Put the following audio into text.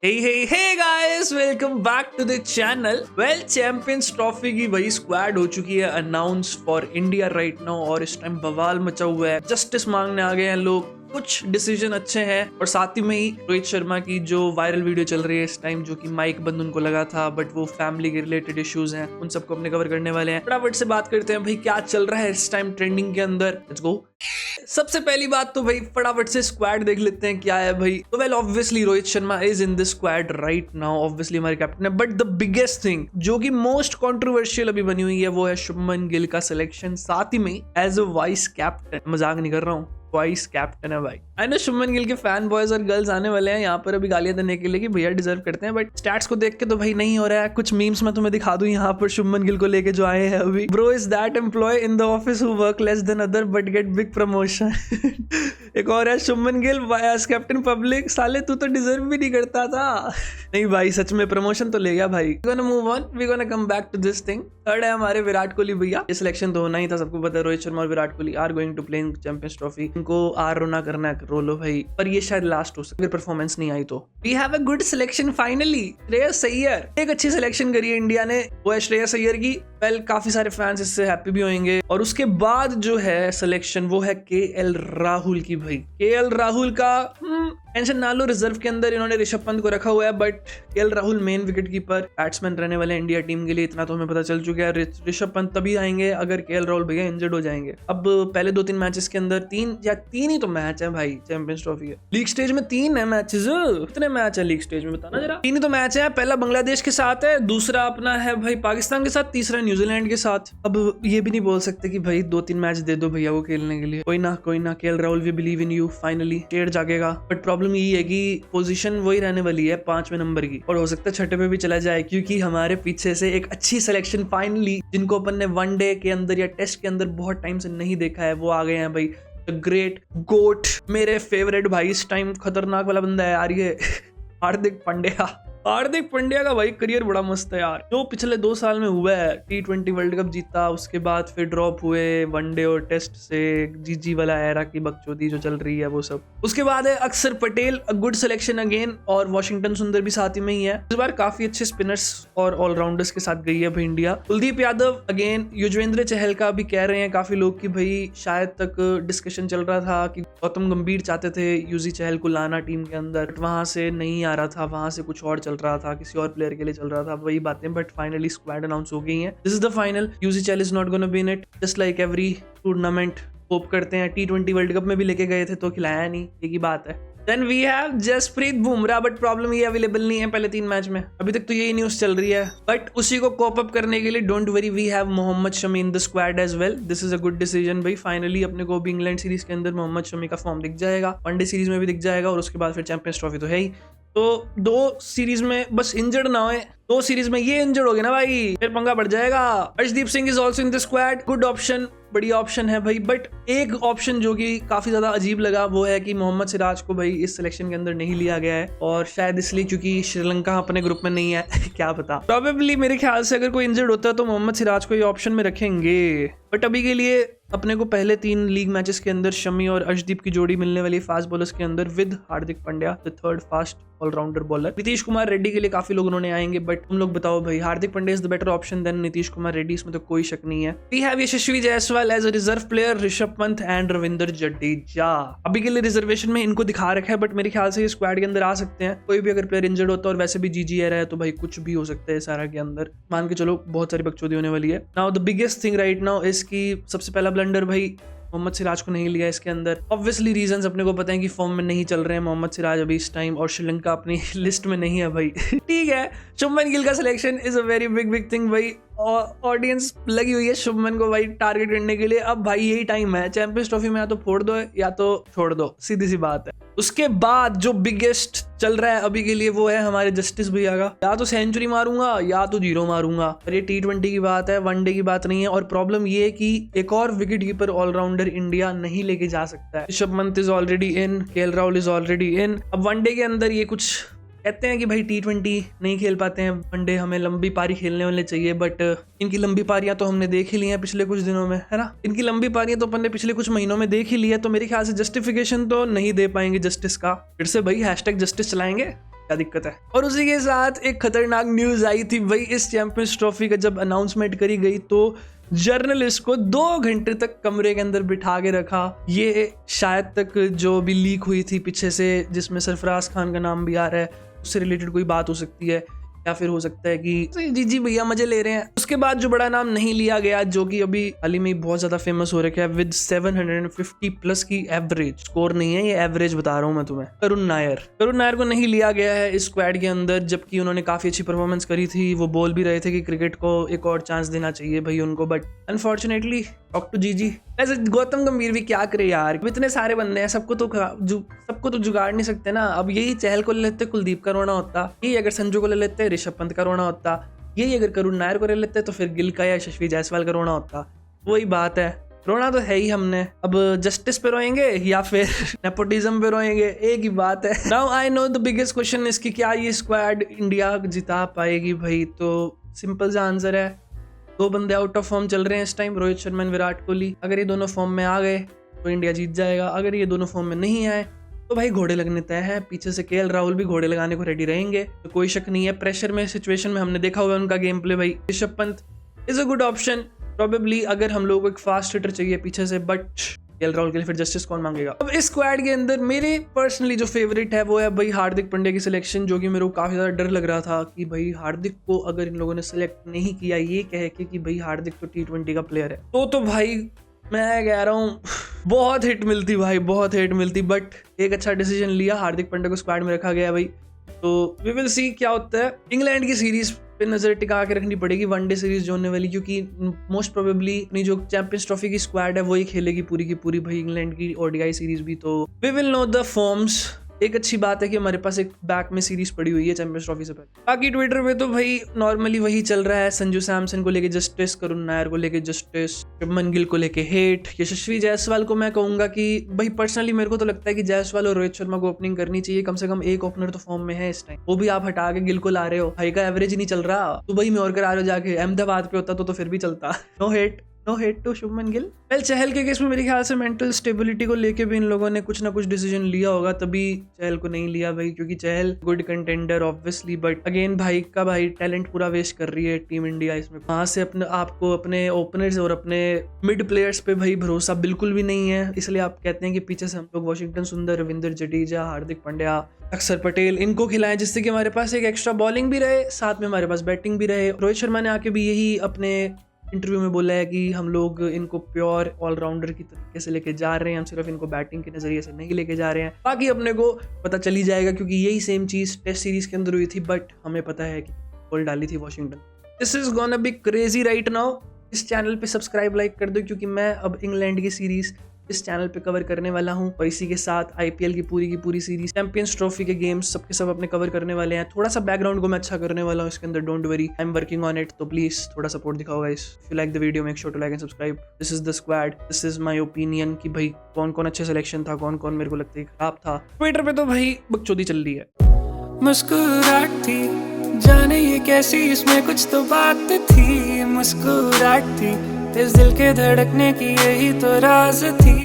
Hey guys, welcome back to the channel. Well, champions trophy की वही squad हो चुकी है announce for India right now और इस टाइम बवाल मचा हुआ है। जस्टिस मांगने आ गए हैं लोग, कुछ डिसीजन अच्छे हैं और साथ ही में ही रोहित शर्मा की जो वायरल वीडियो चल रही है इस टाइम, जो कि माइक बंद उनको लगा था बट वो फैमिली के रिलेटेड इश्यूज हैं, उन सबको अपने कवर करने वाले हैं। फटाफट से बात करते हैं भाई क्या चल रहा है इस टाइम ट्रेंडिंग के अंदर। Let's go. सबसे पहली बात तो भाई फटाफट से स्क्वाड देख लेते हैं क्या है भाई। तो well, obviously Rohit Sharma is in this squad right now, obviously हमारे कैप्टन है। बट द बिगेस्ट थिंग जो कि मोस्ट कंट्रोवर्शियल अभी बनी हुई है वो है शुभमन गिल का सिलेक्शन, साथ ही में एज अ वाइस कैप्टन। मजाक नहीं कर रहा हूँ, वाइस कैप्टन है भाई। आई नो शुभमन गिल के फैन बॉयज और गर्ल्स आने वाले हैं यहाँ पर अभी गालियां देने के लिए कि भैया डिजर्व करते हैं, बट स्टैट्स को देख के तो भाई नहीं हो रहा है। कुछ मीम्स मैं तुम्हें दिखा दूं यहाँ पर शुभमन गिल को लेके जो आए हैं अभी। Bro is that employee in the office who work less than other but get big promotion. एक और है Shubman Gill vice captain public, साले तू तो डिजर्व भी नहीं करता था। नहीं भाई, सच में प्रमोशन तो ले गया भाई। We gonna move on, we gonna come back to this thing. Third है हमारे विराट कोहली भैया। ये सिलेक्शन तो होना ही था, सबको पता है रोहित शर्मा और Virat Kohli are going to play in champions trophy. इनको आर रोना करना है, रो लो भाई, पर ये शायद लास्ट हो सकता है अगर परफॉर्मेंस नहीं आई तो। We have a good selection finally. Shreyas Iyer, एक अच्छी सिलेक्शन करी है इंडिया ने, वो है श्रेयस अय्यर की। वेल, काफी सारे फैंस इससे हैप्पी भी होंगे। और उसके बाद जो है सिलेक्शन वो है केएल राहुल की भाई। केएल राहुल का टेंशन ना लो, रिजर्व के अंदर इन्होंने ऋषभ पंत को रखा हुआ है, but KL Rahul main wicket keeper batsman रहने वाले इंडिया टीम के लिए, इतना तो हमें पता चल चुका है। ऋषभ पंत तभी आएंगे अगर केएल राहुल भैया इंजर्ड हो जाएंगे। अब पहले 2-3 मैचेस के अंदर तीन ही तो मैच है भाई चैंपियंस ट्रॉफी है। लीग स्टेज में 3 है मैचेस। कितने मैच है लीग स्टेज में बताना जरा। 3 ही तो मैच है। पहला बांग्लादेश के साथ है, दूसरा अपना है भाई पाकिस्तान के साथ, तीसरा न्यूजीलैंड के साथ। अब ये भी नहीं बोल सकते कि भाई 2-3 मैच दे दो भैया को खेलने के लिए। कोई ना KL Rahul, we believe in you, finally शेर जागेगा। बट प्रॉब्लम यही है कि पोजीशन वही रहने वाली है 5वें नंबर की, और हो सकता है 6ठे पे भी चला जाए, क्योंकि हमारे पीछे से एक अच्छी सिलेक्शन फाइनली, जिनको अपन ने वनडे के अंदर या टेस्ट के अंदर बहुत टाइम से नहीं देखा है, वो आ गए हैं भाई। द ग्रेट गोट, मेरे फेवरेट भाई, इस टाइम खतरनाक वाला बंदा है यार ये। हार्दिक पांड्या। हार्दिक पांड्या का भाई करियर बड़ा मस्त है यार। जो पिछले 2 साल में हुआ है, T20 वर्ल्ड कप जीता, उसके बाद फिर ड्रॉप हुए वनडे और टेस्ट से, जीजी वाला एरा की बकचोदी जो चल रही है वो सब। उसके बाद है अक्षर पटेल, अ गुड सिलेक्शन अगेन, और वॉशिंगटन सुंदर भी साथ ही में ही है। इस बार काफी अच्छे स्पिनर्स और ऑलराउंडर्स के साथ गई है भाई इंडिया। कुलदीप यादव अगेन, युजवेंद्र चहल का भी कह रहे हैं काफी लोग कि भाई शायद तक डिस्कशन चल रहा था कि गौतम गंभीर चाहते थे यूजी चहल को लाना टीम के अंदर, बट वहां से नहीं आ रहा था, वहां से कुछ और रहा था, किसी और प्लेयर के लिए चल रहा था, वही बातें। बट फाइनली स्क्वाड अनाउंस हो गई है। This is the final. Yuzi Chahal is not gonna be in it, just like every tournament. Hope करते हैं। T20 वर्ल्ड कप में भी लेके गए थे तो खिलाया नहीं, ये की बात है। Then we have Jasprit Bumrah, but problem ये अवेलेबल नहीं है पहले 3 मैच में। अभी तक तो यही न्यूज चल रही है, बट उसी को कोप अप करने के लिए don't worry, we have Mohammed Shami in the squad as well. This is a good decision भाई। फाइनली अपने को भी इंग्लैंड सीरीज के अंदर मोहम्मद शमी का फॉर्म दिख जाएगा, वनडे सीरीज में भी दिख जाएगा, और उसके बाद फिर चैंपियंस ट्रॉफी तो है ही। तो 2 सीरीज में बस इंजर्ड ना होए, 2 सीरीज में ये इंजर्ड हो गया ना भाई, फिर पंगा बढ़ जाएगा। Arshdeep Singh is also in the squad, good option, बढ़िया ऑप्शन है भाई। बट एक ऑप्शन जो कि काफी ज्यादा अजीब लगा वो है कि मोहम्मद सिराज को भाई इस सिलेक्शन के अंदर नहीं लिया गया है, और शायद इसलिए क्योंकि श्रीलंका अपने ग्रुप में नहीं है। क्या पता, प्रोबेबली मेरे ख्याल से अगर कोई इंजर्ड होता है तो मोहम्मद सिराज को ये ऑप्शन में रखेंगे। बट अभी के लिए अपने को पहले 3 लीग मैचेस के अंदर शमी और अर्शदीप की जोड़ी मिलने वाली फास्ट बॉलर्स के अंदर, with Hardik Pandya the third fast allrounder bowler. Nitish Kumar Reddy के लिए काफी लोग उन्होंने आएंगे, बट तुम लोग बताओ भाई, Hardik Pandya is the better option than Nitish Kumar Reddy, इसमें तो कोई शक नहीं है। We have Yashasvi Jaiswal as a reserve player, Rishabh Pant and Ravindra Jadeja. अभी के लिए रिजर्वेशन में इनको दिखा रखा है, बट मेरे ख्याल से ये स्क्वाड के अंदर आ सकते हैं। कोई भी अगर प्लेयर इंजर्ड होता है और वैसे भी जीजी आ रहा है तो भाई कुछ भी हो सकता है सारा के अंदर, मान के चलो बहुत सारी बकचोदी होने वाली है। Now the biggest thing right now is की सबसे पहला ब्लंडर भाई मोहम्मद सिराज को नहीं लिया इसके अंदर। ऑब्वियसली रीजंस अपने को पता है कि फॉर्म में नहीं चल रहे हैं मोहम्मद सिराज अभी इस टाइम, और श्रीलंका अपनी लिस्ट में नहीं है भाई। ठीक है, शुभमन गिल का selection is a very big thing भाई। ऑडियंस लगी हुई है शुभमन को भाई टारगेट करने के लिए। अब भाई यही टाइम है, चैंपियंस ट्रॉफी में या तो फोड़ दो या तो छोड़ दो, सीधी सी बात है। उसके बाद जो बिगेस्ट चल रहा है अभी के लिए वो है हमारे जस्टिस भैया का, या तो सेंचुरी मारूंगा या तो 0 मारूंगा। और ये T20 की बात है, वनडे की बात नहीं है। और प्रॉब्लम ये है कि एक और विकेट कीपर ऑलराउंडर इंडिया नहीं लेके जा सकता है। Rishabh Pant is already in, KL Rahul is already in. अब वनडे के अंदर ये कुछ कहते हैं कि भाई T20 नहीं खेल पाते हैं, वनडे हमें लंबी पारी खेलने वाले चाहिए, बट इनकी लंबी पारियां तो हमने देख ही ली हैं पिछले कुछ दिनों में, है ना। इनकी लंबी पारियां तो अपन ने पिछले कुछ महीनों में देख ही ली है, तो मेरे ख्याल से जस्टिफिकेशन तो नहीं दे पाएंगे जस्टिस का। फिर से भाई हैशटैग जस्टिस चलाएंगे, क्या दिक्कत है। और उसी के साथ एक खतरनाक न्यूज आई थी भाई, इस चैंपियंस ट्रॉफी का जब अनाउंसमेंट करी गई तो जर्नलिस्ट को 2 घंटे तक कमरे के अंदर बिठा के रखा। ये शायद तक जो भी लीक हुई थी पीछे से, जिसमें सरफराज खान का नाम भी आ रहा है, उससे रिलेटेड कोई बात हो सकती है, या फिर हो सकता है कि जी भैया मजे ले रहे हैं। उसके बाद जो बड़ा नाम नहीं लिया गया, जो कि अभी हाल ही में बहुत ज्यादा फेमस हो रखा है विद 750 प्लस की एवरेज, स्कोर नहीं है ये, एवरेज बता रहा हूं मैं तुम्हें। करुण नायर को नहीं लिया गया है इस स्क्वाड के अंदर, जबकि उन्होंने काफी अच्छी परफॉर्मेंस करी थी। वो बोल भी रहे थे कि क्रिकेट को एक और चांस देना चाहिए भाई उनको, बट अनफॉर्चुनेटली टॉक टू जी। ऐसे गौतम गंभीर भी क्या करे यार, इतने सारे बंदे हैं, सबको तो जुगाड़ नहीं सकते ना। अब यही चहल को ले लेते कुलदीप का रोना होता, यही अगर संजू को ले लेते ऋषभ पंत का रोना होता, यही अगर करुण नायर को ले लेते तो फिर गिल का या यशस्वी जायसवाल का रोना होता। वही बात है, रोना तो है ही हमने। अब जस्टिस पे रोएंगे या फिर नेपोटिज्म पे रोएंगे, एक ही बात है। Now I know the biggest question is कि क्या ये स्क्वाड इंडिया जिता पाएगी भाई? तो सिंपल सा आंसर है, 2 बंदे आउट ऑफ फॉर्म चल रहे हैं इस टाइम, रोहित शर्मा और विराट कोहली। अगर ये दोनों फॉर्म में आ गए तो इंडिया जीत जाएगा, अगर ये दोनों फॉर्म में नहीं आए तो भाई घोड़े लगने तय है। पीछे से केएल राहुल भी घोड़े लगाने को रेडी रहेंगे, तो कोई शक नहीं है। प्रेशर में सिचुएशन में हमने देखा हुआ उनका गेम प्ले भाई। Rishabh Pant is a good option probably, अगर हम लोग को एक फास्ट हिटर चाहिए पीछे से, बट केएल राहुल के लिए फिर जस्टिस कौन मांगेगा? अब इस स्क्वाड के अंदर मेरे पर्सनली जो फेवरेट है वो है भाई हार्दिक पांड्या की सिलेक्शन, जो कि मेरे को काफी ज्यादा डर लग रहा था कि भाई हार्दिक को अगर इन लोगों ने सिलेक्ट नहीं किया ये कह के कि भाई हार्दिक तो T20 का प्लेयर है, तो भाई मैं कह रहा हूँ बहुत हिट मिलती भाई, बहुत हिट मिलती। बट एक अच्छा डिसीजन लिया, हार्दिक पांड्या को स्क्वाड में रखा गया भाई। तो वी विल सी क्या होता है। इंग्लैंड की सीरीज पे नजर टिका के रखनी पड़ेगी, वनडे सीरीज जो होने वाली, क्योंकि मोस्ट प्रोबेबली अपनी जो चैंपियंस ट्रॉफी की स्क्वाड है वही खेलेगी पूरी की पूरी भाई, इंग्लैंड की ओडीआई सीरीज भी। तो we will know the forms. एक अच्छी बात है कि हमारे पास एक बैक में सीरीज पड़ी हुई है चैंपियंस ट्रॉफी से पहले। बाकी ट्विटर पे तो भाई नॉर्मली वही चल रहा है, संजू सैमसन को लेके जस्टिस, करुण नायर को लेके जस्टिस, शुभमन गिल को लेके हेट। यशस्वी जायसवाल को मैं कहूंगा कि भाई पर्सनली मेरे को तो लगता है कि जायसवाल और रोहित शर्मा को ओपनिंग करनी चाहिए, कम से कम एक ओपनर तो फॉर्म में है इस टाइम। वो भी आप हटा के गिल को ला रहे हो, भाई का एवरेज ही नहीं चल रहा, दुबई में और करा रहे हो जाके, अहमदाबाद पे होता तो फिर भी चलता। No hate to Shubman Gill. Well Chahal के केस में मेरे ख्याल से मेंटल स्टेबिलिटी को लेके भी इन लोगों ने कुछ ना कुछ डिसीजन लिया होगा, तभी चहल को नहीं लिया भाई, क्योंकि Chahal good contender obviously, but again भाई टैलेंट पूरा वेस्ट कर रही है टीम इंडिया इसमें। वहां से अपने आपको अपने ओपनर्स और अपने मिड प्लेयर्स पे भाई भरोसा बिल्कुल भी नहीं है, इसलिए आप कहते हैं कि पीछे से हम लोग वाशिंगटन सुंदर, रविंद्र जडेजा, हार्दिक पांड्या, अक्षर पटेल इनको खिलाएं, जिससे कि हमारे पास एक एक्स्ट्रा बॉलिंग भी रहे, साथ में हमारे पास बैटिंग भी रहे। रोहित शर्मा ने आके भी यही अपने इंटरव्यू में बोला है कि हम लोग इनको प्योर ऑलराउंडर की तरीके से लेके जा रहे हैं, हम सिर्फ इनको बैटिंग के नजरिए से नहीं लेके जा रहे हैं। बाकी अपने को पता चल ही जाएगा, क्योंकि यही सेम चीज टेस्ट सीरीज के अंदर हुई थी, बट हमें पता है कि बॉल डाली थी Washington. This is gonna be crazy right now. इस चैनल पे सब्सक्राइब लाइक कर दो, क्योंकि मैं अब इंग्लैंड की सीरीज इस चैनल पे कवर करने वाला हूं, और इसी के साथ आईपीएल की पूरी सीरीज, चैंपियंस ट्रॉफी के गेम्स सबके सब अपने कवर करने वाले हैं। थोड़ा सा बैकग्राउंड को मैं अच्छा करने वाला हूं इसके अंदर, don't worry, I am working on it. तो प्लीज थोड़ा सपोर्ट दिखाओ guys. If you like the video make sure to like and subscribe. This is the squad, this is my opinion कि भाई कौन कौन अच्छे सिलेक्शन था, कौन कौन मेरे को लगता है खराब था। ट्विटर पे तो भाई बकचोदी चल रही है। मुस्कुराहट थी जाने ये कैसी, इसमें कुछ तो बात थी। मुस्कुराहट थी इस दिल के धड़कने की, यही तो राज थी।